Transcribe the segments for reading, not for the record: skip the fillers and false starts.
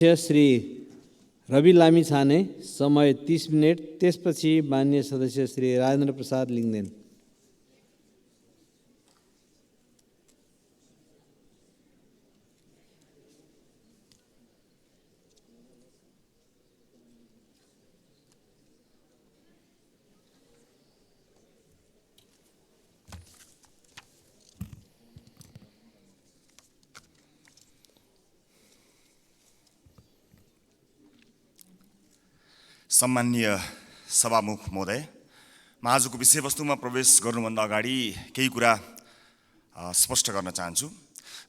श्री रवि लामिछाने, समय 30 मिनट। त्यसपछि माननीय सदस्य श्री राजेन्द्र प्रसाद लिङ्गदेन। सम्माननीय सभामुख महोदय, म आजको विषयवस्तुमा प्रवेश गर्नुभन्दा अगाडि केही कुरा स्पष्ट गर्न चाहन्छु।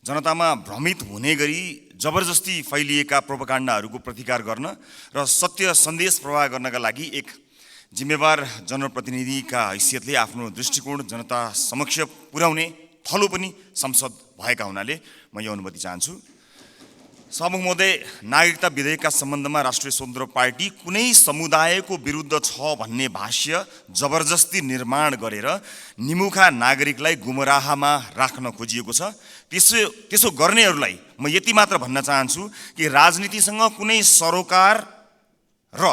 जनतामा भ्रमित हुने गरी जबरजस्ती फैलिएका प्रोपागान्डाहरूको प्रतिकार गर्न र सत्य सन्देश प्रवाह गर्नका लागि एक जिम्मेवार जनप्रतिनिधिका हैसियतले आफ्नो दृष्टिकोण जनता समक्ष पुर्याउने थलो पनि संसद भएका हुनाले म यो अनुमति चाहन्छु। सभामुख महोदय, नागरिकता विधेयकका सम्बन्धमा राष्ट्रिय स्वतन्त्र पार्टी कुनै समुदायको विरुद्ध छ भन्ने भाष्य जबरजस्ती निर्माण गरेर निमुखा नागरिकलाई गुमराहमा राख्न खोजिएको छ। त्यसो गर्नेहरूलाई म यति मात्र भन्न चाहन्छु कि राजनीतिसँग कुनै सरोकार र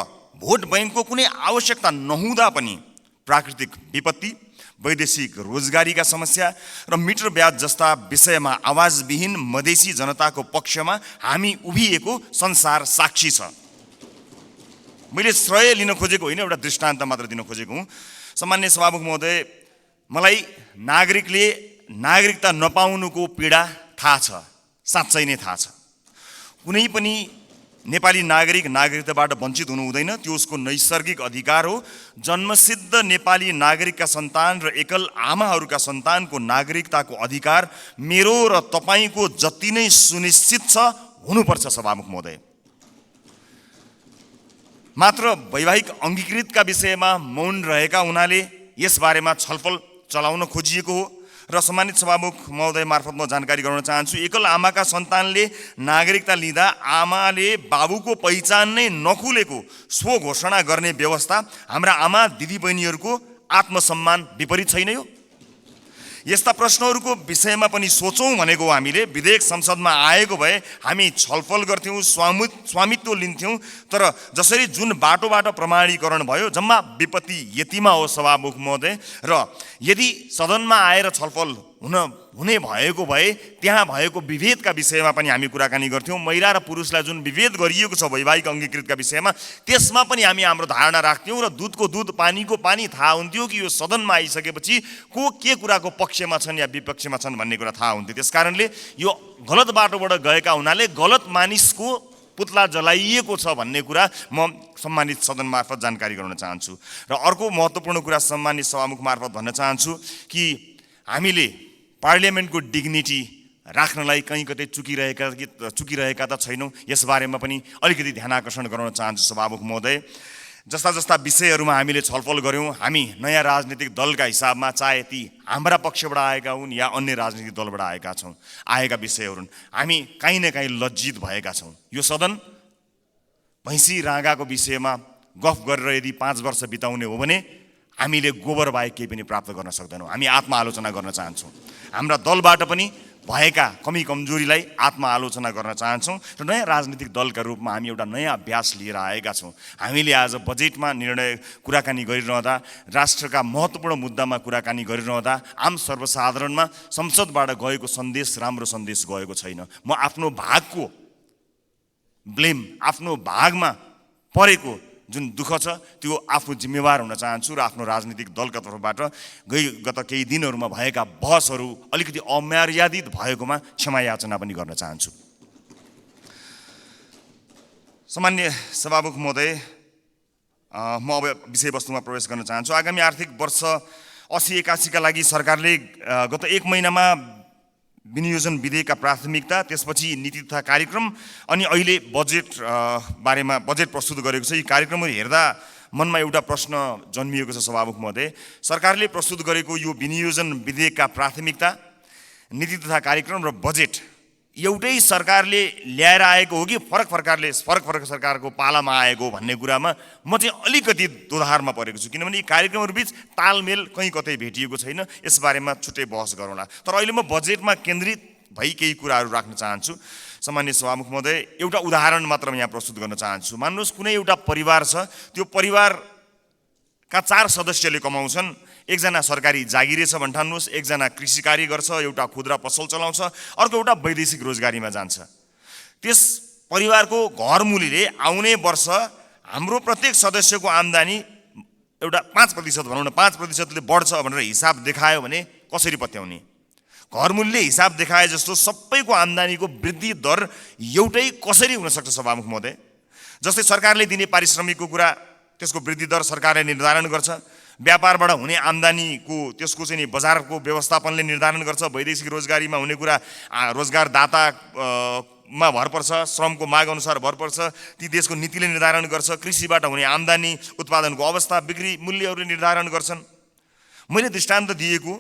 भोट बैंकको कुनै आवश्यकता नहुँदा पनि प्राकृतिक विपत्ति, वैदेशिक रोजगारीका समस्या र मिटर ब्याज जस्ता विषयमा आवाजविहीन मधेसी जनताको पक्षमा हामी उभिएको संसार साक्षी छ। मैले श्रेय लिन खोजेको होइन, एउटा दृष्टान्त मात्र दिन खोजेको हुँ। सम्मान्य सभामुख महोदय, मलाई नागरिकले नागरिकता नपाउनुको पीडा थाहा छ, साँच्चै नै थाहा छ। कुनै पनि नेपाली नागरिक नागरिकताबाट वञ्चित हुनु हुँदैन, त्यो उसको नैसर्गिक अधिकार हो। जन्मसिद्ध नेपाली नागरिकका सन्तान र एकल आमाहरूका सन्तानको नागरिकताको अधिकार मेरो र तपाईँको जति नै सुनिश्चित छ हुनुपर्छ। सभामुख महोदय, मात्र वैवाहिक अङ्गीकृतका विषयमा मौन रहेका हुनाले यसबारेमा छलफल चलाउन खोजिएको हो। र सम्मानित सभामुख महोदय मार्फत म जानकारी गराउन चाहन्छु, एकल आमाका सन्तानले नागरिकता लिँदा आमाले बाबुको पहिचान नै नखुलेको स्व घोषणा गर्ने व्यवस्था हाम्रा आमा दिदीबहिनीहरूको आत्मसम्मान विपरीत छैन यो? यस्ता प्रश्नहरूको विषयमा पनि सोचौँ भनेको हामीले। विधेयक संसदमा आएको भए हामी छलफल गर्थ्यौँ, स्वामित्व लिन्थ्यौँ, तर जसरी जुन बाटोबाट प्रमाणीकरण भयो जम्मा विपत्ति यतिमा हो। सभामुख महोदय, र यदि सदनमा आएर छलफल हुने भएको भए त्यहाँ भएको विभेदका विषयमा पनि हामी कुराकानी गर्थ्यौँ। महिला र पुरुषलाई जुन विभेद गरिएको छ वैवाहिक अङ्गीकृतका विषयमा, त्यसमा पनि हामी हाम्रो धारणा राख्थ्यौँ र दुधको दुध पानीको पानी थाहा हुन्थ्यो कि यो सदनमा आइसकेपछि को के कुराको पक्षमा छन् या विपक्षमा छन् भन्ने कुरा थाहा हुन्थ्यो। त्यस कारणले यो गलत बाटोबाट गएका हुनाले गलत मानिसको पुतला जलाइएको छ भन्ने कुरा म सम्मानित सदन मार्फत जानकारी गराउन चाहन्छु। र अर्को महत्त्वपूर्ण कुरा सम्मानित सभामुख मार्फत भन्न चाहन्छु कि हामीले पार्लियामेन्टको डिग्निटी राख्नलाई कहीँ कतै चुकिरहेका त छैनौँ, यसबारेमा पनि अलिकति ध्यान आकर्षण गराउन चाहन्छु। सभामुख महोदय, जस्ता विषयहरूमा हामीले छलफल गऱ्यौँ, हामी नयाँ राजनीतिक दलका हिसाबमा, चाहे ती हाम्रा पक्षबाट आएका हुन् या अन्य राजनीतिक दलबाट आएका विषयहरू हुन्, हामी काहीँ न काहीँ लज्जित भएका छौँ। यो सदन भैँसी राँगाको विषयमा गफ गरेर यदि 5 वर्ष बिताउने हो भने हामीले गोबर बाहेक केही पनि प्राप्त गर्न सक्दैनौँ। हामी आत्मआलोचना गर्न चाहन्छौँ। हाम्रा दलबाट पनि भएका कमी कमजोरीलाई आत्मआलोचना गर्न चाहन्छौँ र नयाँ राजनीतिक दलका रूपमा हामी एउटा नयाँ अभ्यास लिएर आएका छौँ। हामीले आज बजेटमा कुराकानी गरिरहँदा, राष्ट्रका महत्त्वपूर्ण मुद्दामा कुराकानी गरिरहँदा आम सर्वसाधारणमा संसदबाट गएको सन्देश राम्रो सन्देश गएको छैन। म आफ्नो भागको ब्लेम, आफ्नो भागमा परेको जुन दुःख छ त्यो आफू जिम्मेवार हुन चाहन्छु र आफ्नो राजनीतिक दलका तर्फबाट गत केही दिनहरूमा भएका बहसहरू अलिकति अमर्यादित भएकोमा क्षमा याचना पनि गर्न चाहन्छु। सम्मान्य सभामुख महोदय, म अब विषयवस्तुमा प्रवेश गर्न चाहन्छु। आगामी आर्थिक वर्ष 80-81 का लागि सरकारले गत 1 महिनामा विनियोजन विधेयकका प्राथमिकता, त्यसपछि नीति तथा कार्यक्रम अनि अहिले बजेट बारेमा बजेट प्रस्तुत गरेको छ। यी कार्यक्रमहरू हेर्दा मनमा एउटा प्रश्न जन्मिएको छ। सभामुख महोदय, सरकारले प्रस्तुत गरेको यो विनियोजन विधेयकका प्राथमिकता, नीति तथा कार्यक्रम र बजेट एउटै सरकारले ल्याएर आएको हो कि फरक सरकारको पालामा आएको भन्ने कुरामा म चाहिँ अलिकति दोधारमा परेको छु। किनभने यी कार्यक्रमहरू बीच तालमेल कहीँ कतै भेटिएको छैन। यसबारेमा छुट्टै बहस गरौँला। तर अहिले म बजेटमा केन्द्रित भई केही कुराहरू राख्न चाहन्छु। सामान्य सभामुख महोदय, एउटा उदाहरण मात्र म यहाँ प्रस्तुत गर्न चाहन्छु। मान्नुहोस् कुनै एउटा परिवार छ, त्यो परिवारका 4 सदस्यले कमाउँछन्। एकजना सरकारी जागिरे छ भन्ठान्नुहोस्, एकजना कृषि कार्य गर्छ, एउटा खुद्रा पसल चलाउँछ, अर्को एउटा वैदेशिक रोजगारीमा जान्छ। त्यस परिवारको घरमूलीले आउने वर्ष हाम्रो प्रत्येक सदस्यको आम्दानी एउटा 5% भनौँ न, 5%ले बढ्छ भनेर हिसाब देखायो भने कसरी पत्याउने? घरमूल्यले हिसाब देखाए जस्तो सबैको आम्दानीको वृद्धि दर एउटै कसरी हुन सक्छ सभामुख महोदय? जस्तै सरकारले दिने पारिश्रमिकको कुरा, त्यसको वृद्धि दर सरकारले निर्धारण गर्छ। व्यापारबाट हुने आम्दानीको त्यसको चाहिँ बजारको व्यवस्थापनले निर्धारण गर्छ। वैदेशिक रोजगारीमा हुने कुरा रोजगारदातामा भर पर्छ, श्रमको माग अनुसार भर पर्छ, ती देशको नीतिले निर्धारण गर्छ। कृषिबाट हुने आम्दानी, उत्पादनको अवस्था, बिक्री मूल्यहरूले निर्धारण गर्छन्। मैले दृष्टान्त दिएको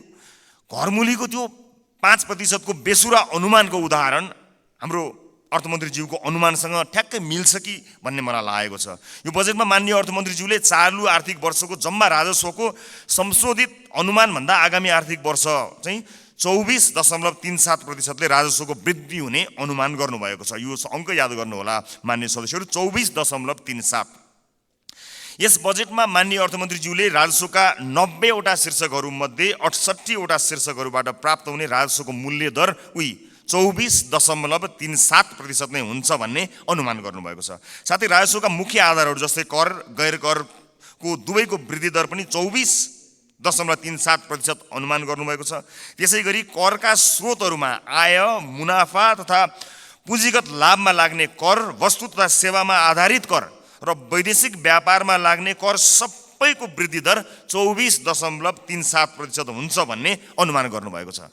घरमूलीको त्यो 5% को बेसुरा अनुमानको उदाहरण हाम्रो अर्थमन्त्रीज्यूको अनुमानसँग ठ्याक्कै मिल्छ कि भन्ने मलाई लागेको छ। यो बजेटमा माननीय अर्थमन्त्रीज्यूले चालु आर्थिक वर्षको जम्मा राजस्वको संशोधित अनुमानभन्दा आगामी आर्थिक वर्ष चाहिँ 24.37%ले राजस्वको वृद्धि हुने अनुमान गर्नुभएको छ। यो अङ्क याद गर्नुहोला माननीय सदस्यहरू, 24.37। यस बजेटमा माननीय अर्थमन्त्रीज्यूले राजस्वका 90 वटा शीर्षकहरूमध्ये 68 वटा शीर्षकहरूबाट प्राप्त हुने राजस्वको मूल्य दर 24.37% नै हुन्छ भन्ने अनुमान गर्नुभएको छ। साथै राजस्वका मुख्य आधारहरू जस्तै कर, गैर करको दुवैको वृद्धि दर पनि 24.37% अनुमान गर्नुभएको छ। त्यसै गरी करका स्रोतहरूमा आय, मुनाफा तथा पुँजीगत लाभमा लाग्ने कर, वस्तु तथा सेवामा आधारित कर र वैदेशिक व्यापारमा लाग्ने कर सबैको वृद्धि दर 24.37% हुन्छ भन्ने अनुमान गर्नुभएको छ।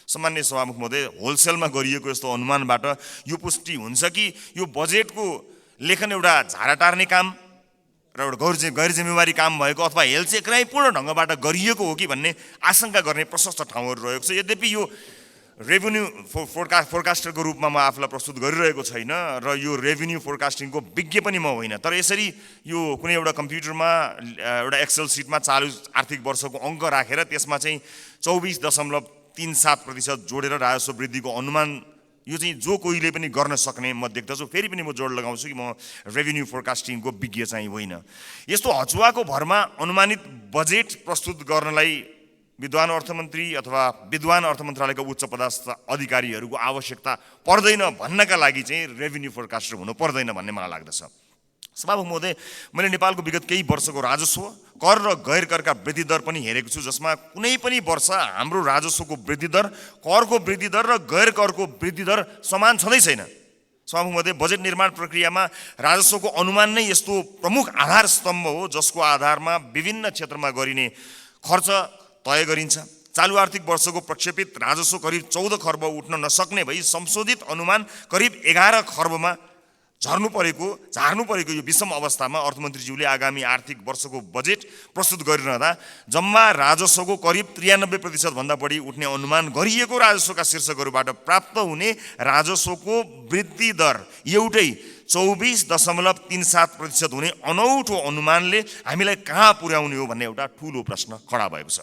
सामान्य सभामुख महोदय, होलसेलमा गरिएको यस्तो अनुमानबाट यो पुष्टि हुन्छ कि यो बजेटको लेखन एउटा झारा टार्ने काम र एउटा गैर जिम्मेवारी काम भएको अथवा हेलचेक्राइपूर्ण ढङ्गबाट गरिएको हो कि भन्ने आशंका गर्ने प्रशस्त ठाउँहरू रहेको छ। यद्यपि यो रेभेन्यू फोरकास्टरको रूपमा म आफूलाई प्रस्तुत गरिरहेको छैन र यो रेभेन्यू फोरकास्टिङको विज्ञ पनि म होइन, तर यसरी यो कुनै एउटा कम्प्युटरमा एउटा एक्सेल सिटमा चालु आर्थिक वर्षको अङ्क राखेर त्यसमा चाहिँ 24.37% जोडेर राजस्व वृद्धिको अनुमान यो चाहिँ जो कोहीले पनि गर्न सक्ने म देख्दछु। फेरि पनि म जोड लगाउँछु कि म रेभेन्यू फोरकास्टिङको विज्ञ चाहिँ होइन। यस्तो हचुवाको भरमा अनुमानित बजेट प्रस्तुत गर्नलाई विद्वान अर्थमन्त्री अथवा विद्वान अर्थ मन्त्रालयका उच्च पदस्थ अधिकारीहरूको आवश्यकता पर्दैन भन्नका लागि चाहिँ रेभेन्यू फोरकास्टर हुनु पर्दैन भन्ने मलाई लाग्दछ। सभामुख महोदय, मैले नेपालको विगत केही वर्षको राजस्व, कर र गैर करका वृद्धि दर पनि हेरेको छु, जसमा कुनै पनि वर्ष हाम्रो राजस्वको वृद्धि दर, करको वृद्धि दर र गैर करको वृद्धि दर समान छँदै छैन। सभामुख महोदय, बजेट निर्माण प्रक्रियामा राजस्वको अनुमान नै यस्तो प्रमुख आधार स्तम्भ हो जसको आधारमा विभिन्न क्षेत्रमा गरिने खर्च तय गरिन्छ। चालु आर्थिक वर्षको प्रक्षेपित राजस्व करिब 14 खर्ब उठ्न नसक्ने भई संशोधित अनुमान करिब 11 खर्बमा झार्नु परेको यो विषम अवस्थामा अर्थमन्त्रीज्यूले आगामी आर्थिक वर्षको बजेट प्रस्तुत गरिरहँदा जम्मा राजस्वको करिब 93% भन्दा बढी उठ्ने अनुमान गरिएको राजस्वका शीर्षकहरूबाट प्राप्त हुने राजस्वको वृद्धि दर एउटै 24.37% हुने अनौठो अनुमानले हामीलाई कहाँ पुर्याउने हो भन्ने एउटा ठूलो प्रश्न खडा भएको छ।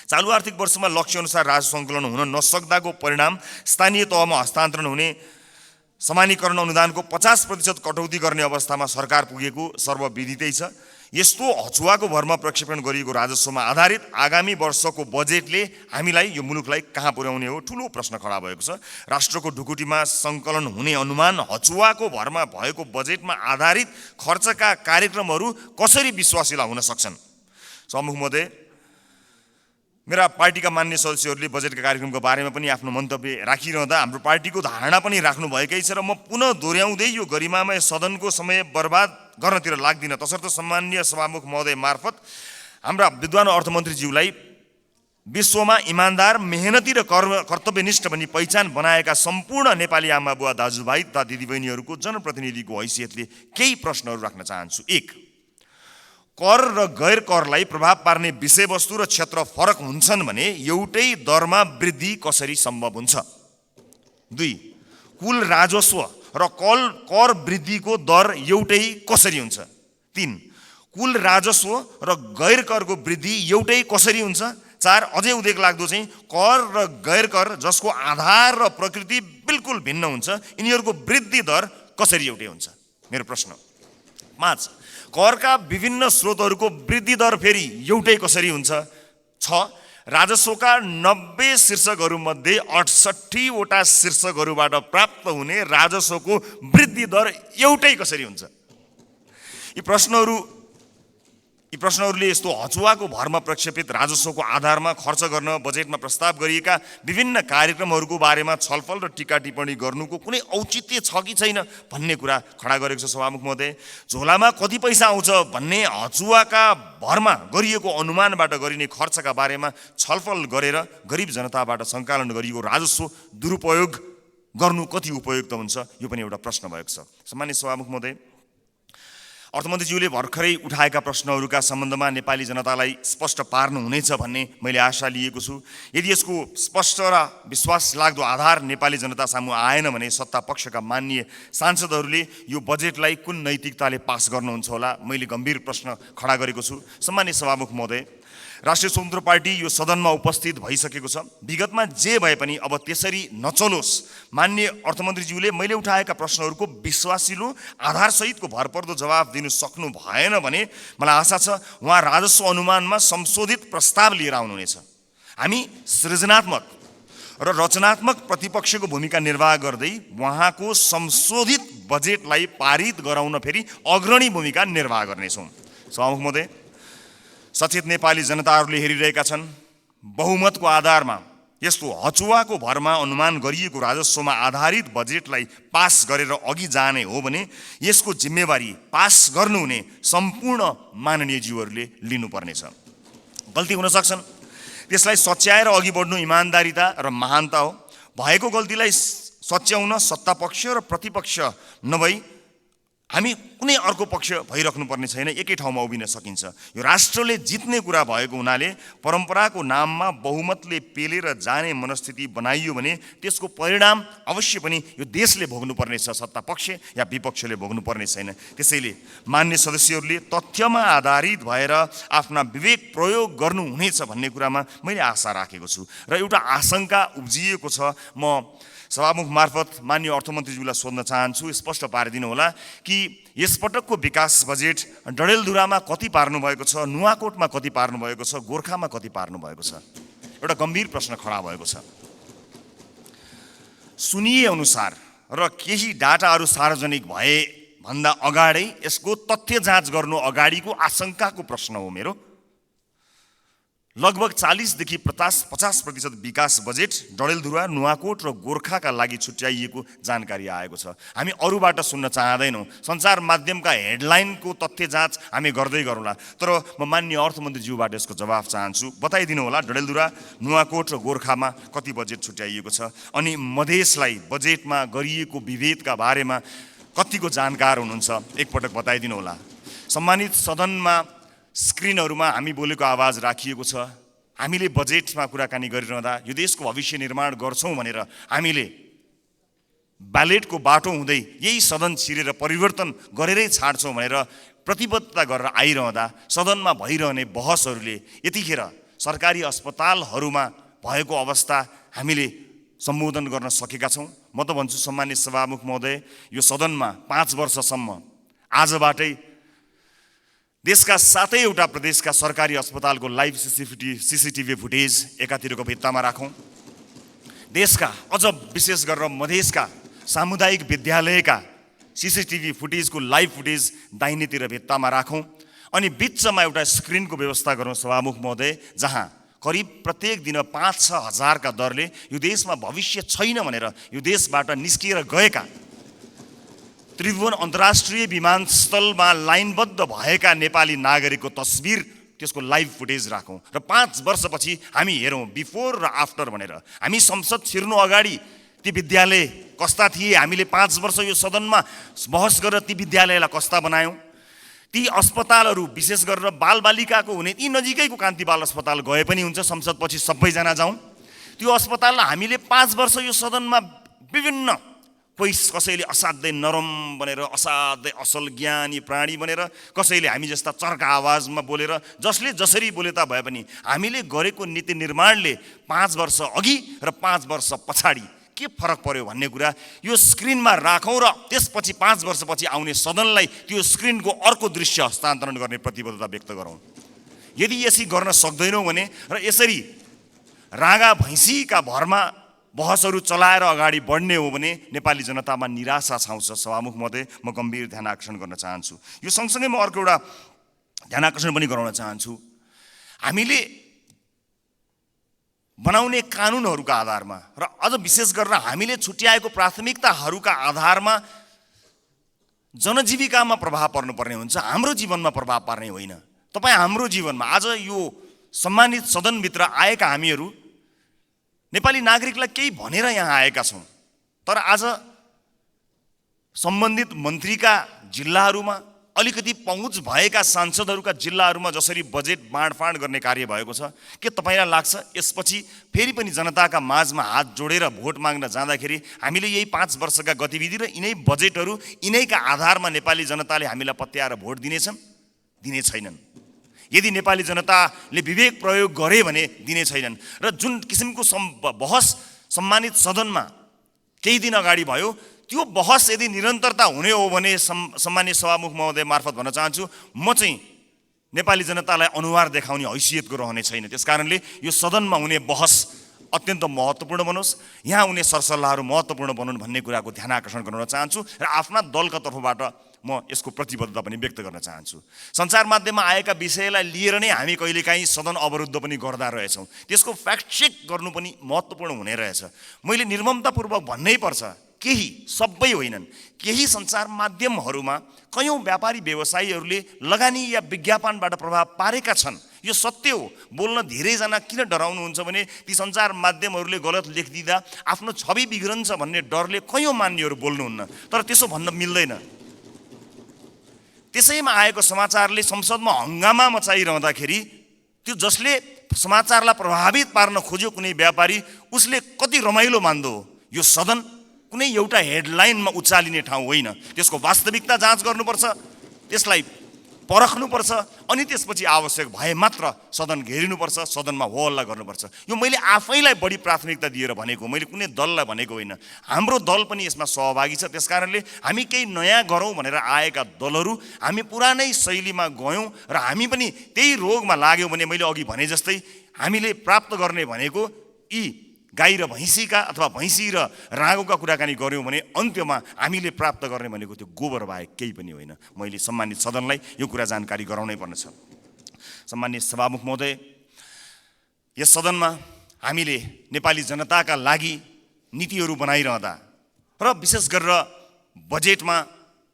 चालु आर्थिक वर्षमा लक्ष्य अनुसार राजस्व सङ्कलन हुन नसक्दाको परिणाम स्थानीय तहमा हस्तान्तरण हुने समानीकरण अनुदानको 50% कटौती गर्ने अवस्थामा सरकार पुगेको सर्वविदितै छ। यस्तो हचुवाको भरमा प्रक्षेपण गरिएको राजस्वमा आधारित आगामी वर्षको बजेटले हामीलाई यो मुलुकलाई कहाँ पुर्याउने हो ठूलो प्रश्न खडा भएको छ। राष्ट्रको ढुकुटीमा सङ्कलन हुने अनुमान हचुवाको भरमा भएको बजेटमा आधारित खर्चका कार्यक्रमहरू कसरी विश्वासिला हुन सक्छन्? सभामुख महोदय, मेरा पार्टीका मान्य सदस्यहरूले बजेटका कार्यक्रमको बारेमा पनि आफ्नो मन्तव्य राखिरहँदा हाम्रो पार्टीको धारणा पनि राख्नुभएकै छ र म पुनः दोहोऱ्याउँदै यो गरिमामय सदनको समय बर्बाद गर्नतिर लाग्दिनँ। तसर्थ सम्माननीय सभामुख महोदय मार्फत हाम्रा विद्वान अर्थमन्त्रीज्यूलाई विश्वमा इमान्दार, मेहनती र कर्तव्यनिष्ठ भनी पहिचान बनाएका सम्पूर्ण नेपाली आमा बुवा दाजुभाइ तथा दिदीबहिनीहरूको जनप्रतिनिधिको हैसियतले केही प्रश्नहरू राख्न चाहन्छु। 1, कर र गैर करलाई प्रभाव पार्ने विषयवस्तु र क्षेत्र फरक हुन्छन् भने एउटै दरमा वृद्धि कसरी सम्भव हुन्छ? 2, कुल राजस्व र कर वृद्धिको दर एउटै कसरी हुन्छ? 3, कुल राजस्व र गैर करको वृद्धि एउटै कसरी हुन्छ? 4 अझै उदेक लाग्दो चाहिँ कर र गैर कर जसको आधार र प्रकृति बिल्कुल भिन्न हुन्छ, यिनीहरूको वृद्धि दर कसरी एउटै हुन्छ? मेरो प्रश्न। 5 करका विभिन्न स्रोतहरूको वृद्धि दर फेरि एउटै कसरी हुन्छ? 6 राजस्वका 90 शीर्षकहरूमध्ये 68 वटा शीर्षकहरूबाट प्राप्त हुने राजस्वको वृद्धि दर एउटै कसरी हुन्छ? यी प्रश्नहरूले यस्तो हचुवाको भरमा प्रक्षेपित राजस्वको आधारमा खर्च गर्न बजेटमा प्रस्ताव गरिएका विभिन्न कार्यक्रमहरूको बारेमा छलफल र टीका टिप्पणी गर्नुको कुनै औचित्य छ कि छैन भन्ने कुरा खडा गरेको छ सभामुख महोदय। झोलामा कति पैसा आउँछ भन्ने हचुवाका भरमा गरिएको अनुमानबाट गरिने खर्चका बारेमा छलफल गरेर गरिब जनताबाट सङ्कलन गरिएको राजस्व दुरुपयोग गर्नु कति उपयुक्त हुन्छ, यो पनि एउटा प्रश्न भएको छ। सम्मानित सभामुख महोदय, अर्थमन्त्रीज्यूले भर्खरै उठाएका प्रश्नहरूका सम्बन्धमा नेपाली जनतालाई स्पष्ट पार्नुहुनेछ भन्ने मैले आशा लिएको छु। यदि यसको स्पष्ट र विश्वास लाग्दो आधार नेपाली जनता सामु आएन भने सत्ता पक्षका माननीय सांसदहरूले यो बजेटलाई कुन नैतिकताले पास गर्नुहुन्छ होला, मैले गम्भीर प्रश्न खडा गरेको छु। सम्मानित सभामुख महोदय, राष्ट्रिय स्वतन्त्र पार्टी यो सदनमा उपस्थित भइसकेको छ। विगतमा जे भए पनि अब त्यसरी नचलोस्। माननीय अर्थमन्त्रीज्यूले मैले उठाएका प्रश्नहरूको विश्वासिलो आधारसहितको भरपर्दो जवाफ दिनु सक्नु भएन भने मलाई आशा छ उहाँ राजस्व अनुमानमा संशोधित प्रस्ताव लिएर आउनुहुनेछ। हामी सृजनात्मक र रचनात्मक प्रतिपक्षको भूमिका निर्वाह गर्दै उहाँको संशोधित बजेटलाई पारित गराउन फेरि अग्रणी भूमिका निर्वाह गर्नेछौँ। सभामुख महोदय, सचेत नेपाली जनताहरूले हेरिरहेका छन्। बहुमतको आधारमा यस्तो हचुवाको भरमा अनुमान गरिएको राजस्वमा आधारित बजेटलाई पास गरेर अघि जाने हो भने यसको जिम्मेवारी पास गर्नुहुने सम्पूर्ण माननीय ज्यूहरूले लिनुपर्नेछ। गल्ती हुन सक्छन्, त्यसलाई सच्याएर अघि बढ्नु इमान्दारिता र महानता हो। भएको गल्तीलाई सच्याउन सत्तापक्ष र प्रतिपक्ष नभई हामी कुनै अर्को पक्ष भइराख्नु पर्ने छैन, एकै ठाउँमा उभिन सकिन्छ। यो राष्ट्रले जित्ने कुरा भएको हुनाले परम्पराको नाममा बहुमतले पेलेर जाने मनस्थिति बनाइयो भने त्यसको परिणाम अवश्य पनि यो देशले भोग्नुपर्नेछ, सत्ता पक्ष या विपक्षले भोग्नुपर्ने छैन। त्यसैले मान्य सदस्यहरूले तथ्यमा आधारित भएर आफ्ना विवेक प्रयोग गर्नुहुनेछ भन्ने कुरामा मैले आशा राखेको छु र एउटा आशंका उब्जिएको छ। म सभामुख मार्फत माननीय अर्थमन्त्रीज्यूलाई सोध्न चाहन्छु, स्पष्ट पारिदिनु होला कि यसपटकको विकास बजेट डडेलधुरामा कति पार्नु भएको छ, नुवाकोटमा कति पार्नु भएको छ, गोर्खामा कति पार्नु भएको छ? एउटा गम्भीर प्रश्न खडा भएको छ। सुनिए अनुसार र केही डाटाहरू सार्वजनिक भए भन्दा अगाडै यसको तथ्य जाँच गर्नु अगाडिको आशंकाको प्रश्न हो मेरो। लगभग 40 देखि 50% विकास बजेट डडेलधुरा, नुवाकोट र गोर्खाका लागि छुट्याइएको जानकारी आएको छ। हामी अरूबाट सुन्न चाहँदैनौँ। सञ्चार माध्यमका हेडलाइनको तथ्य जाँच हामी गर्दै गरौँला, तर म माननीय अर्थमन्त्रीज्यूबाट यसको जवाफ चाहन्छु। बताइदिनु होला डडेलधुरा, नुवाकोट र गोर्खामा कति बजेट छुट्याइएको छ, अनि मधेसलाई बजेटमा गरिएको विभेदका बारेमा कतिको जानकार हुनुहुन्छ, एकपटक बताइदिनु होला। सम्मानित सदनमा स्क्रिनहरूमा हामी बोलेको आवाज राखिएको छ। हामीले बजेटमा कुराकानी गरिरहँदा यो देशको भविष्य निर्माण गर्छौँ भनेर हामीले ब्यालेटको बाटो हुँदै यही सदन छिरेर परिवर्तन गरेरै छाड्छौँ भनेर प्रतिबद्धता गरेर आइरहँदा सदनमा भइरहने बहसहरूले यतिखेर सरकारी अस्पतालहरूमा भएको अवस्था हामीले सम्बोधन गर्न सकेका छौँ। म त भन्छु सम्मानित सभामुख महोदय, यो सदनमा 5 वर्षसम्म आजबाटै देशका 7वटा प्रदेशका सरकारी अस्पतालको लाइभ सीसीटीभी फुटेज एकातिरको भित्तामा राखौँ। देशका अझ विशेष गरेर मधेसका सामुदायिक विद्यालयका सीसीटीभी फुटेजको लाइभ फुटेज दाहिनेतिर भित्तामा राखौँ। अनि बिचमा एउटा स्क्रिनको व्यवस्था गरौँ सभामुख महोदय, जहाँ करिब प्रत्येक दिन 5-6 हजारका दरले यो देशमा भविष्य छैन भनेर यो देशबाट निस्किएर गएका त्रिभुवन अन्तर्राष्ट्रिय विमानस्थलमा लाइनबद्ध भएका नेपाली नागरिकको तस्बिर, त्यसको लाइभ फुटेज राखौँ र 5 वर्षपछि हामी हेरौँ बिफोर र आफ्टर भनेर। हामी संसद छिर्नु अगाडि ती विद्यालय कस्ता थिए, हामीले 5 वर्ष यो सदनमा बहस गरेर ती विद्यालयलाई कस्ता बनायौँ। ती अस्पतालहरू विशेष गरेर बालबालिकाको हुने ती नजिकैको कान्ति बाल अस्पताल गए पनि हुन्छ, संसदपछि सबैजना जाउँ। त्यो अस्पताललाई हामीले 5 वर्ष यो सदनमा विभिन्न कसैले असाध्यै नरम बनेर असाध्यै असल ज्ञानी प्राणी बनेर, कसैले हामी जस्ता चर्का आवाजमा बोलेर, जसले जसरी बोले ता भए पनि हामीले गरेको नीति निर्माणले 5 वर्ष अघि र 5 वर्ष पछाडि के फरक पर्यो भन्ने कुरा यो स्क्रिनमा राखौँ र त्यसपछि 5 वर्षपछि आउने सदनलाई त्यो स्क्रिनको अर्को दृश्य हस्तान्तरण गर्ने प्रतिबद्धता व्यक्त गरौँ। यदि यसरी गर्न सक्दैनौँ भने र यसरी रागा भैँसीका भरमा बहसहरू चलाएर अगाडि बढ्ने हो भने नेपाली जनतामा निराशा छाउँछ। सभामुख महोदय, म गम्भीर ध्यान आकर्षण गर्न चाहन्छु। यो सँगसँगै म अर्को एउटा ध्यान आकर्षण पनि गराउन चाहन्छु। हामीले बनाउने कानुनहरूका आधारमा र अझ विशेष गरेर हामीले छुट्याएको प्राथमिकताहरूका आधारमा जनजीविकामा प्रभाव पर्नुपर्ने हुन्छ, हाम्रो जीवनमा प्रभाव पार्ने होइन। तपाईँ हाम्रो जीवनमा आज यो सम्मानित सदनभित्र आएका हामीहरू नेपाली नागरिकलाई केही भनेर यहाँ आएका छौँ, तर आज सम्बन्धित मन्त्रीका जिल्लाहरूमा अलिकति पहुँच भएका सांसदहरूका जिल्लाहरूमा जसरी बजेट बाँडफाँड गर्ने कार्य भएको छ, के तपाईँलाई लाग्छ यसपछि फेरि पनि जनताका माझमा हात जोडेर भोट माग्न जाँदाखेरि हामीले यही 5 वर्षका गतिविधि र यिनै बजेटहरू यिनैका आधारमा नेपाली जनताले हामीलाई पत्याएर भोट दिनेछन्? दिने छैनन्। यदि नेपाली जनताले विवेक प्रयोग गरे भने दिने छैनन्। र जुन किसिमको बहस सम्मानित सदनमा केही दिन अगाडि भयो, त्यो बहस यदि निरन्तरता हुने हो भने सम्मानित सभामुख महोदय मार्फत भन्न चाहन्छु, म चाहिँ नेपाली जनतालाई अनुहार देखाउने हैसियतको रहने छैन। त्यसकारणले यो सदनमा हुने बहस अत्यन्त महत्त्वपूर्ण बनोस्, यहाँ हुने सरसल्लाहहरू महत्त्वपूर्ण बनुन् भन्ने कुराको ध्यान आकर्षण गराउन चाहन्छु र आफ्ना दलका तर्फबाट म यसको प्रतिबद्धता पनि व्यक्त गर्न चाहन्छु। सञ्चार माध्यममा आएका विषयलाई लिएर नै हामी कहिलेकाहीँ सदन अवरुद्ध पनि गर्दा रहेछौँ। त्यसको फ्याक्ट चेक गर्नु पनि महत्त्वपूर्ण हुने रहेछ। मैले निर्ममतापूर्वक भन्नै पर्छ, केही, सबै होइनन्, केही सञ्चार माध्यमहरूमा कयौँ व्यापारी व्यवसायीहरूले लगानी या विज्ञापनबाट प्रभाव पारेका छन्। यो सत्य हो। बोल्न धेरैजना किन डराउनुहुन्छ भने ती सञ्चार माध्यमहरूले गलत लेखिदिँदा आफ्नो छवि बिग्रन्छ भन्ने डरले कयौँ मान्यहरू बोल्नुहुन्न, तर त्यसो भन्न मिल्दैन। त्यसैमा आएको समाचारले संसदमा हङ्गामा मचाइरहँदाखेरि त्यो जसले समाचारलाई प्रभावित पार्न खोज्यो कुनै व्यापारी, उसले कति रमाइलो मान्दो हो। यो सदन कुनै एउटा हेडलाइनमा उचालिने ठाउँ होइन। त्यसको वास्तविकता जाँच गर्नुपर्छ, त्यसलाई परख्नुपर्छ, अनि त्यसपछि आवश्यक भए मात्र सदन घेरिनुपर्छ, सदनमा हो हल्ला गर्नुपर्छ। यो मैले आफैलाई बढी प्राथमिकता दिएर भनेको, मैले कुनै दललाई भनेको होइन। हाम्रो दल पनि यसमा सहभागी छ। त्यसकारणले हामी केही नयाँ गरौँ भनेर आएका दलहरू हामी पुरानै शैलीमा गयौँ र हामी पनि त्यही रोगमा लाग्यौँ भने मैले अघि भने जस्तै हामीले प्राप्त गर्ने भनेको यी गाई र भैँसीका अथवा भैँसी र राँगोका कुराकानी गऱ्यौँ भने अन्त्यमा हामीले प्राप्त गर्ने भनेको त्यो गोबर बाहेक केही पनि होइन। मैले सम्मानित सदनलाई यो कुरा जानकारी गराउनै पर्नेछ। सम्मानित सभामुख महोदय, यस सदनमा हामीले नेपाली जनताका लागि नीतिहरू बनाइरहँदा र विशेष गरेर बजेटमा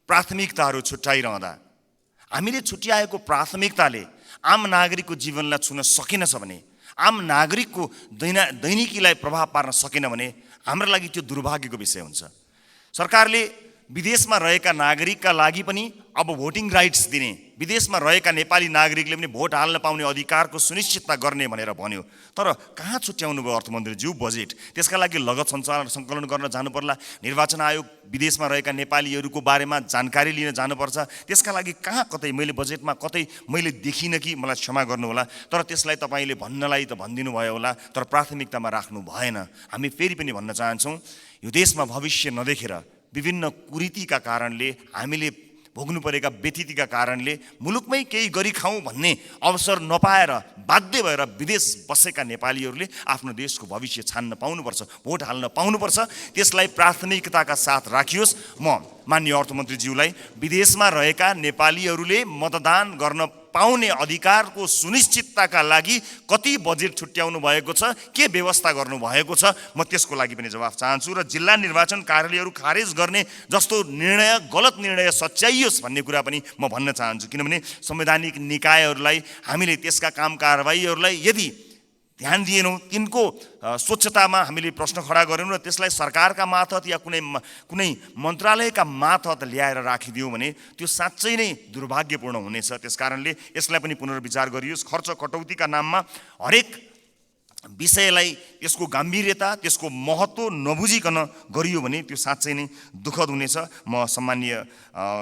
प्राथमिकताहरू छुट्याइरहँदा हामीले छुट्याएको प्राथमिकताले आम नागरिकको जीवनलाई छुन सकेनछ भने, आम नागरिकको दैनिकीलाई प्रभाव पार्न सकेन भने हाम्रो लागि त्यो दुर्भाग्यको विषय हुन्छ। सरकारले विदेशमा रहेका नागरिकका लागि पनि अब भोटिङ राइट्स दिने, विदेशमा रहेका नेपाली नागरिकले पनि भोट हाल्न पाउने अधिकारको सुनिश्चितता गर्ने भनेर भन्यो। तर कहाँ छुट्याउनु भयो अर्थमन्त्रीज्यू बजेट? त्यसका लागि लगत सङ्कलन गर्न जानु पर्ला, निर्वाचन आयोग विदेशमा रहेका नेपालीहरूको बारेमा जानकारी लिन जानुपर्छ। त्यसका लागि कहाँ कतै मैले बजेटमा कतै मैले देखिनँ कि, मलाई क्षमा गर्नुहोला, तर त्यसलाई तपाईँले भन्नलाई त भनिदिनु भयो होला, तर प्राथमिकतामा राख्नु भएन। हामी फेरि पनि भन्न चाहन्छौँ, यो देशमा भविष्य नदेखेर विभिन्न कुरीतिका कारणले, हामीले भोग्नु परेका व्यथितिका कारणले मुलुकमै केही गरी खाउँ भन्ने अवसर नपाएर बाध्य भएर विदेश बसेका नेपालीहरूले आफ्नो देशको भविष्य छान्न पाउनुपर्छ, भोट हाल्न पाउनुपर्छ। त्यसलाई प्राथमिकताका साथ राखियोस्। म माननीय अर्थमन्त्रीज्यूलाई विदेशमा रहेका नेपालीहरूले मतदान गर्न पाउने अधिकारको सुनिश्चितताका लागि कति बजेट छुट्याउनु भएको छ, के व्यवस्था गर्नुभएको छ, म त्यसको लागि पनि जवाफ चाहन्छु। र जिल्ला निर्वाचन कार्यालयहरू खारेज गर्ने जस्तो निर्णय, गलत निर्णय सच्याइयोस् भन्ने कुरा पनि म भन्न चाहन्छु। किनभने संवैधानिक निकायहरूलाई, हामीले त्यसका काम कारबाहीहरूलाई यदि ध्यान दिएनौँ, तिनको स्वच्छतामा हामीले प्रश्न खडा गऱ्यौँ र त्यसलाई सरकारका मार्फत या कुनै मन्त्रालयका मार्फत ल्याएर राखिदियौँ भने त्यो साँच्चै नै दुर्भाग्यपूर्ण हुनेछ। त्यसकारणले यसलाई पनि पुनर्विचार गरियोस्। खर्च कटौतीका नाममा हरेक विषयलाई त्यसको गम्भीरता त्यसको महत्त्व नबुझिकन गरियो भने त्यो साँच्चै नै दुःखद हुनेछ। म सम्माननीय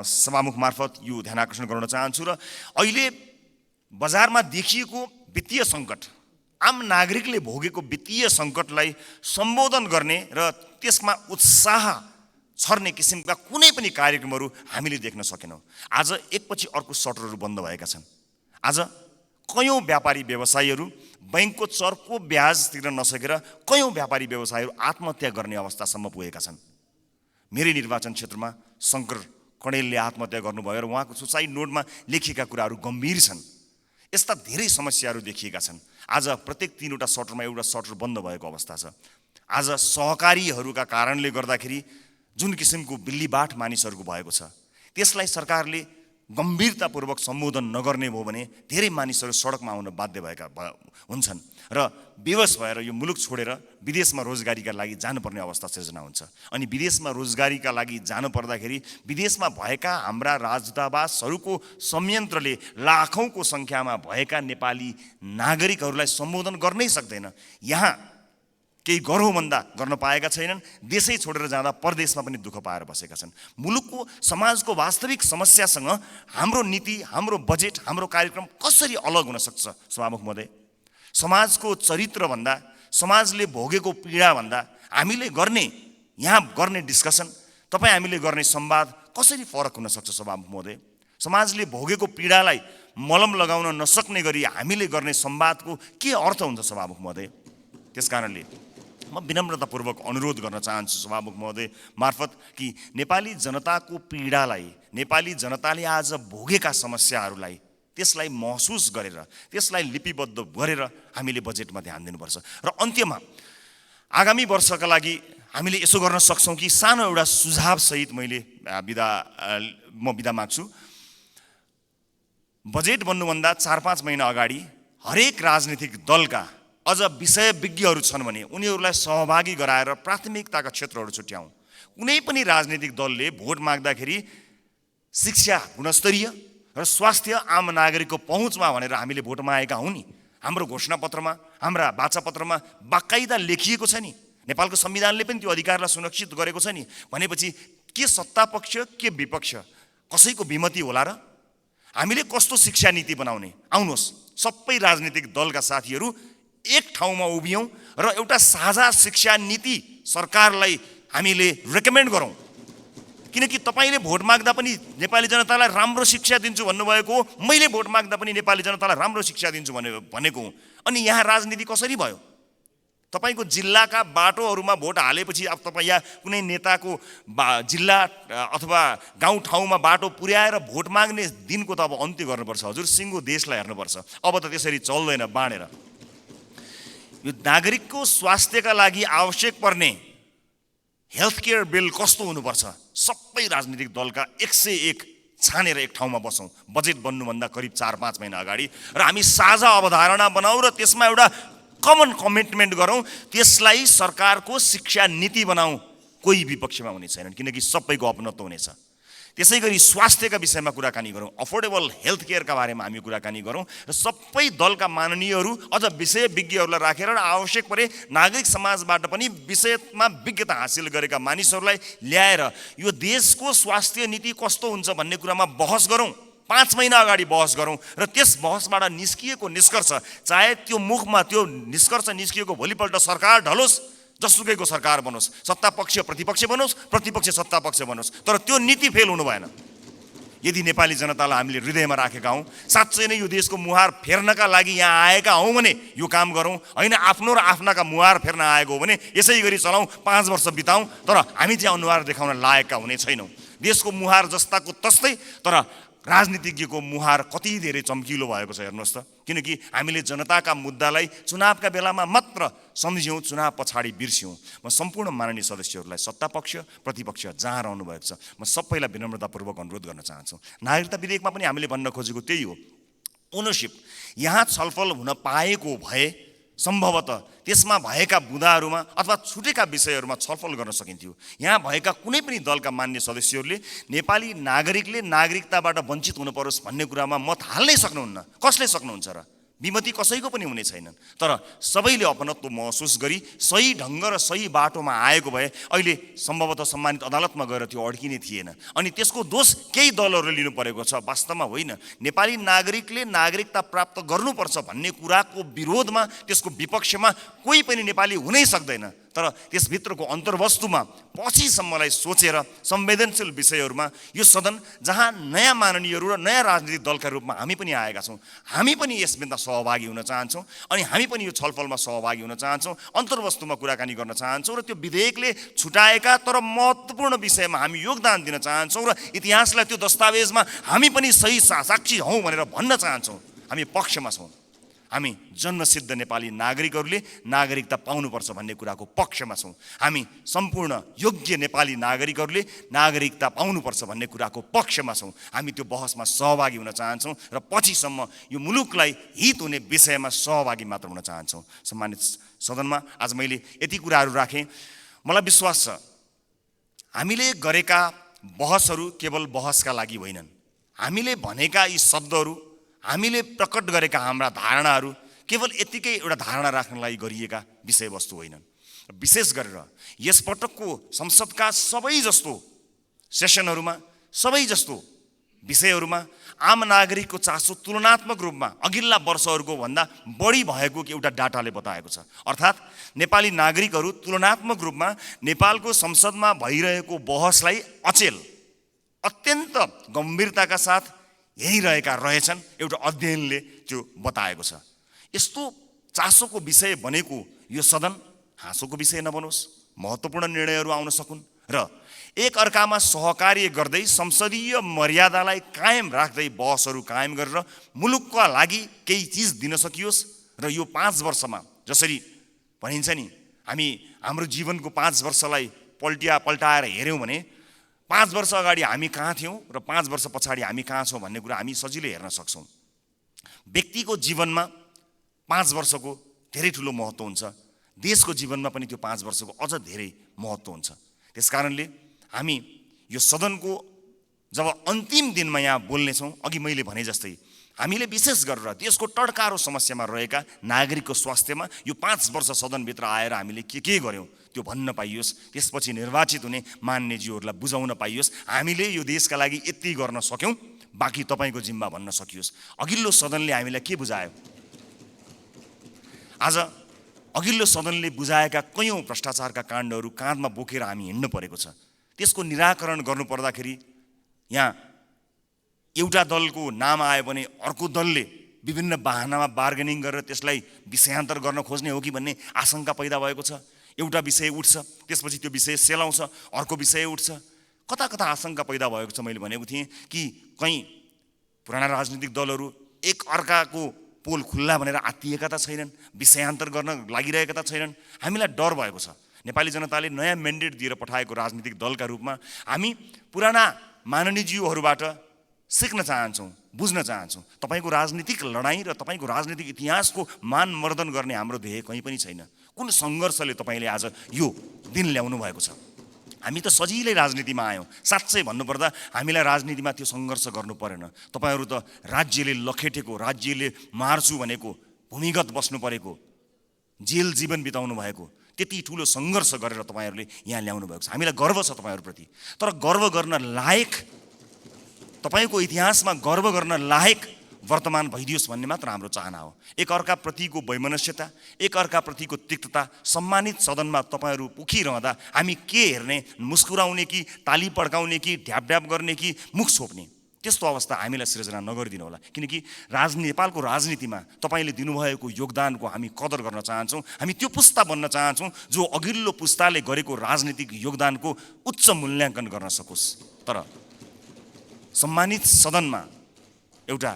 सभामुख मार्फत यो ध्यान आकर्षण गर्न चाहन्छु। र अहिले बजारमा देखिएको वित्तीय सङ्कट, आम नागरिकले भोगेको वित्तीय सङ्कटलाई सम्बोधन गर्ने र त्यसमा उत्साह छर्ने किसिमका कुनै पनि कार्यक्रमहरू हामीले देख्न सकेनौँ। आज एकपछि अर्को सटरहरू बन्द भएका छन्। आज कयौँ व्यापारी व्यवसायीहरू बैंकको चर्को ब्याज तिर्न नसकेर कयौँ व्यापारी व्यवसायीहरू आत्महत्या गर्ने अवस्थासम्म पुगेका छन्। मेरै निर्वाचन क्षेत्रमा शङ्कर कणेलले आत्महत्या गर्नुभयो र उहाँको सुसाइड नोटमा लेखिएका कुराहरू गम्भीर छन्। यस्ता धेरै समस्याहरू देखिएका छन्। आज प्रत्येक 3वटा सटरमा एउटा सटर बन्द भएको अवस्था छ। आज सहकारीहरूका कारणले गर्दाखेरि जुन किसिमको बिल्लीबाट मानिसहरूको भएको छ, त्यसलाई सरकारले गम्भीरतापूर्वक सम्बोधन नगर्ने भयो भने धेरै मानिसहरू सडकमा आउन बाध्य भएका हुन्छन् र बेवश भएर यो मुलुक छोडेर विदेशमा रोजगारीका लागि जानुपर्ने अवस्था सिर्जना हुन्छ। अनि विदेशमा रोजगारीका लागि जानु पर्दाखेरि विदेशमा भएका हाम्रा राजदूतावासहरूको संयन्त्रले लाखौँको सङ्ख्यामा भएका नेपाली नागरिकहरूलाई सम्बोधन गर्नै सक्दैन। यहाँ केही गरौँ भन्दा गर्न पाएका छैनन्। देशै छोडेर जाँदा परदेशमा पनि दुःख पाएर बसेका छन्। मुलुकको समाजको वास्तविक समस्यासँग हाम्रो नीति, हाम्रो बजेट, हाम्रो कार्यक्रम कसरी अलग हुन सक्छ? सभामुख महोदय, समाजको चरित्रभन्दा, समाजले भोगेको पीडाभन्दा हामीले यहाँ गर्ने डिस्कसन, हामीले गर्ने संवाद कसरी फरक हुन सक्छ? सभामुख महोदय, समाजले भोगेको पीडालाई मलम लगाउन नसक्ने गरी हामीले गर्ने संवादको के अर्थ हुन्छ? सभामुख महोदय, त्यसकारणले म विनम्रतापूर्वक अनुरोध गर्न चाहन्छु सभामुख महोदय मार्फत कि नेपाली जनताको पीडालाई, नेपाली जनताले आज भोगेका समस्याहरूलाई त्यसलाई महसुस गरेर, त्यसलाई लिपिबद्ध गरेर हामीले बजेटमा ध्यान दिनुपर्छ। र अन्त्यमा आगामी वर्षका लागि हामीले यसो गर्न सक्छौँ कि सानो एउटा सुझावसहित म बिदा माग्छु। बजेट बन्नुभन्दा 4-5 महिना अगाडि हरेक राजनीतिक दलका अझ विषयविज्ञहरू छन् भने उनीहरूलाई सहभागी गराएर प्राथमिकताका क्षेत्रहरू छुट्याउँ। कुनै पनि राजनीतिक दलले भोट माग्दाखेरि शिक्षा गुणस्तरीय र स्वास्थ्य आम नागरिकको पहुँचमा भनेर हामीले भोट मागेका हौँ नि। हाम्रो घोषणापत्रमा, हाम्रा वाचापत्रमा बाकाइदा लेखिएको छ नि। नेपालको संविधानले पनि त्यो अधिकारलाई सुरक्षित गरेको छ नि। भनेपछि के सत्तापक्ष के विपक्ष कसैको विमति होला र? हामीले कस्तो शिक्षा नीति बनाउने? आउनुहोस् सबै राजनीतिक दलका साथीहरू एक ठाउँमा उभियौँ र एउटा साझा शिक्षा नीति सरकारलाई हामीले रेकमेन्ड गरौँ। किनकि तपाईँले भोट माग्दा पनि नेपाली जनतालाई राम्रो शिक्षा दिन्छु भन्नुभएको हो, मैले भोट माग्दा पनि नेपाली जनतालाई राम्रो शिक्षा दिन्छु भनेको हुँ। अनि यहाँ राजनीति कसरी भयो? तपाईँको जिल्लाका बाटोहरूमा भोट हालेपछि अब तपाईँ या कुनै नेताको जिल्ला अथवा गाउँठाउँमा बाटो पुर्याएर भोट माग्ने दिनको त अब अन्त्य गर्नुपर्छ हजुर। सिङ्गो देशलाई हेर्नुपर्छ। अब त त्यसरी चल्दैन बाँडेर। यो नागरिकको स्वास्थ्यका लागि आवश्यक पर्ने हेल्थ केयर बिल कस्तो हुनुपर्छ? सबै राजनीतिक दलका 101 छानेर एक ठाउँमा बसौँ बजेट बन्नुभन्दा करिब 4-5 महिना अगाडि र हामी साझा अवधारणा बनाऊ र त्यसमा एउटा कमन कमिटमेन्ट गरौँ। त्यसलाई सरकारको शिक्षा नीति बनाऊ। कोही विपक्षमा हुने छैनन् किनकि सबैको अपनत्व हुनेछ। त्यसै गरी स्वास्थ्यका विषयमा कुराकानी गरौँ, अफोर्डेबल हेल्थ केयरका बारेमा हामी कुराकानी गरौँ र सबै दलका माननीयहरू अझ विषयविज्ञहरूलाई राखेर र आवश्यक परे नागरिक समाजबाट पनि विषयमा विज्ञता हासिल गरेका मानिसहरूलाई ल्याएर यो देशको स्वास्थ्य नीति कस्तो हुन्छ भन्ने कुरामा बहस गरौँ। 5 महिना अगाडि बहस गरौँ र त्यस बहसबाट निस्किएको निष्कर्ष, चाहे त्यो मुखमा त्यो निष्कर्ष निस्किएको भोलिपल्ट सरकार ढलोस्, जसुकैको सरकार बनोस्, सत्ता पक्ष प्रतिपक्ष बनोस्, प्रतिपक्ष सत्ता पक्ष बनोस्, तर त्यो नीति फेल हुनु भएन। यदि नेपाली जनतालाई हामीले हृदयमा राखेका हौँ, साँच्चै नै यो देशको मुहार फेर्नका लागि यहाँ आएका हौँ भने यो काम गरौँ। होइन आफ्नो र आफ्नाका मुहार फेर्न आएको हो भने यसै गरी चलाउँ, 5 वर्ष बिताउँ, तर हामी चाहिँ अनुहार देखाउन लायकका हुने छैनौँ। देशको मुहार जस्ताको तस्तै, तर राजनीतिज्ञको मुहार कति धेरै चम्किलो भएको छ हेर्नुहोस् त। किनकि हामीले जनताका मुद्दालाई चुनावका बेलामा मात्र सम्झ्यौँ, चुनाव पछाडि बिर्स्यौँ। म सम्पूर्ण माननीय सदस्यहरूलाई सत्तापक्ष प्रतिपक्ष जहाँ रहनु भएको छ म सबैलाई विनम्रतापूर्वक अनुरोध गर्न चाहन्छु। नागरिकता विधेयकमा पनि हामीले भन्न खोजेको त्यही हो। ओनरसिप यहाँ छलफल हुन पाएको भए सम्भवतः त्यसमा भएका बुँदाहरूमा अथवा छुटेका विषयहरूमा छलफल गर्न सकिन्थ्यो। यहाँ भएका कुनै पनि दलका मान्य सदस्यहरूले नेपाली नागरिकले नागरिकताबाट वञ्चित हुनु परोस् भन्ने कुरामा मत हाल्नै सक्नुहुन्न। कसले सक्नुहुन्छ र? विमति कसैको पनि हुने छैनन्, तर सबैले अपनत्व महसुस गरी सही ढङ्ग र सही बाटोमा आएको भए अहिले सम्भवतः सम्मानित अदालतमा गएर त्यो अड्किने थिएन। अनि त्यसको दोष केही दलहरूले लिनु परेको छ, वास्तवमा होइन। नेपाली नागरिकले नागरिकता प्राप्त गर्नुपर्छ भन्ने कुराको विरोधमा, त्यसको विपक्षमा कोही पनि नेपाली हुनै सक्दैन। तर त्यसभित्रको अन्तर्वस्तुमा पछिसम्मलाई सोचेर संवेदनशील विषयहरूमा यो सदन जहाँ नयाँ माननीयहरू र नयाँ राजनीतिक दलका रूपमा हामी पनि आएका छौँ, हामी पनि यसमा सहभागी हुन चाहन्छौँ अनि हामी पनि यो छलफलमा सहभागी हुन चाहन्छौँ, अन्तर्वस्तुमा कुराकानी गर्न चाहन्छौँ र त्यो विधेयकले छुटाएका तर महत्त्वपूर्ण विषयमा हामी योगदान दिन चाहन्छौँ र इतिहासलाई त्यो दस्तावेजमा हामी पनि सही साक्षी हौँ भनेर भन्न चाहन्छौँ। हामी पक्षमा छौँ। हामी जन्मसिद्ध नेपाली नागरिकहरूले नागरिकता पाउनुपर्छ भन्ने कुराको पक्षमा छौँ। हामी सम्पूर्ण योग्य नेपाली नागरिकहरूले नागरिकता पाउनुपर्छ भन्ने कुराको पक्षमा छौँ। हामी त्यो बहसमा सहभागी हुन चाहन्छौँ र पछिसम्म यो मुलुकलाई हित हुने विषयमा सहभागी मात्र हुन चाहन्छौँ। सम्मानित सदनमा आज मैले यति कुराहरू राखेँ। मलाई विश्वास छ हामीले गरेका बहसहरू केवल बहसका लागि होइनन्। हामीले भनेका यी शब्दहरू, हामीले प्रकट गरेका हाम्रा धारणाहरू केवल यतिकै एउटा धारणा राख्न लागि गरिएका विषयवस्तु होइनन्। विशेष गरेर यसपटकको संसदका सबै जस्तो सेसनहरूमा, सबै जस्तो विषयहरूमा आम नागरिकको चासो तुलनात्मक रूपमा अघिल्ला वर्षहरूको भन्दा बढी भएको एउटा डाटाले बताएको छ। अर्थात् नेपाली नागरिकहरू तुलनात्मक रूपमा नेपालको संसदमा भइरहेको बहसलाई अचेल, अत्यन्त गम्भीरताका साथ हेरिरहेका रहेछन्। एउटा अध्ययनले त्यो बताएको छ। यस्तो चासोको विषय बनेको यो सदन हाँसोको विषय नबनोस्, महत्त्वपूर्ण निर्णयहरू आउन सकुन् र एक अर्कामा सहकार्य गर्दै संसदीय मर्यादालाई कायम राख्दै बहसहरू कायम गरेर मुलुकका लागि केही चिज दिन सकियोस्। र यो 5 वर्षमा जसरी भनिन्छ नि, हामी हाम्रो जीवनको 5 वर्षलाई पल्टाएर हेऱ्यौँ भने 5 वर्ष अगाडि हामी कहाँ थियौँ र 5 वर्ष पछाडि हामी कहाँ छौँ भन्ने कुरा हामी सजिलै हेर्न सक्छौँ। व्यक्तिको जीवनमा 5 वर्षको धेरै ठुलो महत्त्व हुन्छ, देशको जीवनमा पनि त्यो 5 वर्षको अझ धेरै महत्त्व हुन्छ। त्यसकारणले हामी यो सदनको जब अन्तिम दिनमा यहाँ बोल्नेछौँ, अघि मैले भने जस्तै हामीले विशेष गरेर देशको टड्कारो समस्यामा रहेका नागरिकको स्वास्थ्यमा यो 5 वर्ष सदनभित्र आएर हामीले के गर्यौँ त्यो भन्न पाइयोस्। त्यसपछि निर्वाचित हुने मान्यज्यूहरूलाई बुझाउन पाइयोस् हामीले यो देशका लागि यति गर्न सक्यौँ, बाँकी तपाईँको जिम्मा भन्न सकियोस्। अघिल्लो सदनले हामीलाई के बुझायो? आज अघिल्लो सदनले बुझाएका कयौँ भ्रष्टाचारका काण्डहरू काँधमा बोकेर हामी हिँड्नु परेको छ। त्यसको निराकरण गर्नुपर्दाखेरि यहाँ एउटा दलको नाम आयो भने अर्को दलले विभिन्न बहानामा बार्गेनिङ गरेर त्यसलाई विषयान्तर गर्न खोज्ने हो कि भन्ने आशंका पैदा भएको छ। एउटा विषय उठ्छ, त्यसपछि त्यो विषय सेलाउँछ, अर्को विषय उठ्छ। कता कता आशंका पैदा भएको छ। मैले भनेको थिएँ कि कहीँ पुराना राजनीतिक दलहरू एक अर्काको पोल खुल्ला भनेर आत्तिएका त छैनन्, विषयान्तर गर्न लागिरहेका त छैनन्। हामीलाई डर भएको छ। नेपाली जनताले नयाँ म्यान्डेट दिएर पठाएको राजनीतिक दलका रूपमा हामी पुराना माननीयज्यूहरूबाट सिक्न चाहन्छौँ, बुझ्न चाहन्छौँ। तपाईँको राजनीतिक लडाइँ र तपाईँको राजनीतिक इतिहासको मानमर्दन गर्ने हाम्रो ध्येय कहीँ पनि छैन। कुन सङ्घर्षले तपाईँले आज यो दिन ल्याउनु भएको छ? हामी त सजिलै राजनीतिमा आयौँ। साँच्चै भन्नुपर्दा हामीलाई राजनीतिमा त्यो सङ्घर्ष गर्नु परेन। तपाईँहरू त राज्यले लखेटेको, राज्यले मार्छु भनेको, भूमिगत बस्नु परेको, जेल जीवन बिताउनु भएको, त्यति ठुलो सङ्घर्ष गरेर तपाईँहरूले यहाँ ल्याउनु भएको छ। हामीलाई गर्व छ तपाईँहरूप्रति। तर गर्व गर्न लायक, तपाईँको इतिहासमा गर्व गर्न लायक वर्तमान भइदियोस् भन्ने मात्र हाम्रो चाहना हो। एक अर्काप्रतिको वैमनस्यता, एक अर्काप्रतिको तिक्तता सम्मानित सदनमा तपाईँहरू उखिरहँदा हामी के हेर्ने, मुस्कुराउने कि ताली पड्काउने कि ढ्याप गर्ने कि मुख छोप्ने, त्यस्तो अवस्था हामीलाई सिर्जना नगरिदिनु होला। किनकि नेपालको राजनीतिमा तपाईँले दिनुभएको योगदानको हामी कदर गर्न चाहन्छौँ। हामी त्यो पुस्ता बन्न चाहन्छौँ जो अघिल्लो पुस्ताले गरेको राजनीतिक योगदानको उच्च मूल्याङ्कन गर्न सकोस्। तर सम्मानित सदनमा एउटा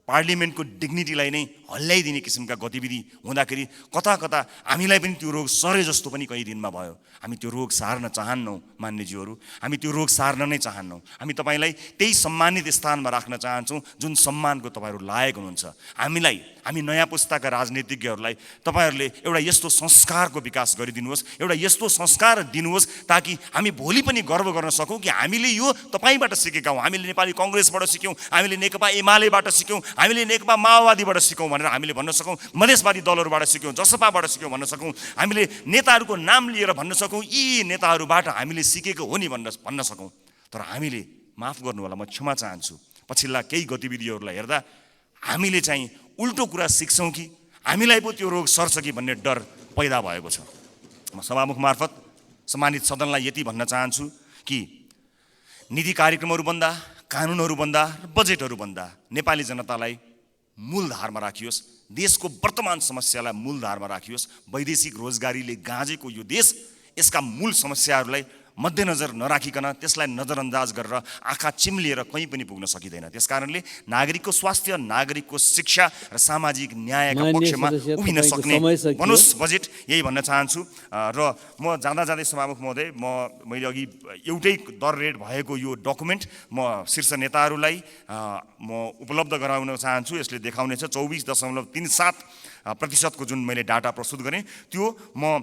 पार्लिमेन्टको डिग्निटीलाई नै हल्लाइदिने किसिमका गतिविधि हुँदाखेरि कता कता हामीलाई पनि त्यो रोग सरे जस्तो पनि कहीँ दिनमा भयो। हामी त्यो रोग सार्न चाहन्नौँ मान्यज्यूहरू, हामी त्यो रोग सार्न नै चाहन्नौँ। हामी तपाईँलाई त्यही सम्मानित स्थानमा राख्न चाहन्छौँ जुन सम्मानको तपाईँहरू लायक हुनुहुन्छ। हामी नयाँ पुस्ताका राजनीतिज्ञहरूलाई तपाईँहरूले एउटा यस्तो संस्कारको विकास गरिदिनुहोस्, एउटा यस्तो संस्कार दिनुहोस् ताकि हामी भोलि पनि गर्व गर्न सकौँ कि हामीले यो तपाईँबाट सिकेका हौँ। हामीले नेपाली कङ्ग्रेसबाट सिक्यौँ, हामीले नेकपा एमालेबाट सिक्यौँ, हामीले नेकपा माओवादीबाट सिकौँ भनेर हामीले भन्न सकौँ, मधेसवादी दलहरूबाट सिक्यौँ, जसपाबाट सिक्यौँ भन्न सकौँ, हामीले नेताहरूको नाम लिएर भन्न सकौँ यी नेताहरूबाट हामीले सिकेको हो नि भन्न सकौँ। तर हामीले, माफ गर्नु होला, म क्षमा चाहन्छु, पछिल्ला केही गतिविधिहरूलाई हेर्दा हामीले चाहिँ उल्टो कुरा सिक्छौँ कि हामीलाई पो त्यो रोग सर्छ कि भन्ने डर पैदा भएको छ। म सभामुख मार्फत सम्मानित सदनलाई यति भन्न चाहन्छु कि नीति कार्यक्रमहरू बन्दा, कानुनहरू बन्दा, बजेटहरू बन्दा नेपाली जनतालाई मूलधारमा राखियोस्, देशको वर्तमान समस्यालाई मूलधारमा राखियोस्। वैदेशिक रोजगारीले गाँजेको यो देश यसका मूल समस्याहरूलाई मध्यनजर नराखिकन त्यसलाई नजरअन्दाज गरेर आँखा चिम्लिएर कहीँ पनि पुग्न सकिँदैन। त्यसकारणले नागरिकको स्वास्थ्य, नागरिकको शिक्षा र सामाजिक न्यायका पक्षमा उभिन सक्ने बनोस् बजेट, यही भन्न चाहन्छु। र म जाँदा जाँदै सभामुख महोदय, मैले अघि एउटै दर रेट भएको यो डकुमेन्ट म शीर्ष नेताहरूलाई म उपलब्ध गराउन चाहन्छु। यसले देखाउनेछ 24.37% जुन मैले डाटा प्रस्तुत गरेँ त्यो म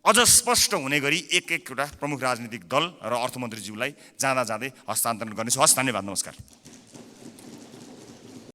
अझ स्पष्ट हुने गरी एक-एकवटा प्रमुख राजनीतिक दल र अर्थमन्त्रीज्यूलाई जाँदा जाँदै हस्तान्तरण गर्नेछु। हस्, धन्यवाद, नमस्कार।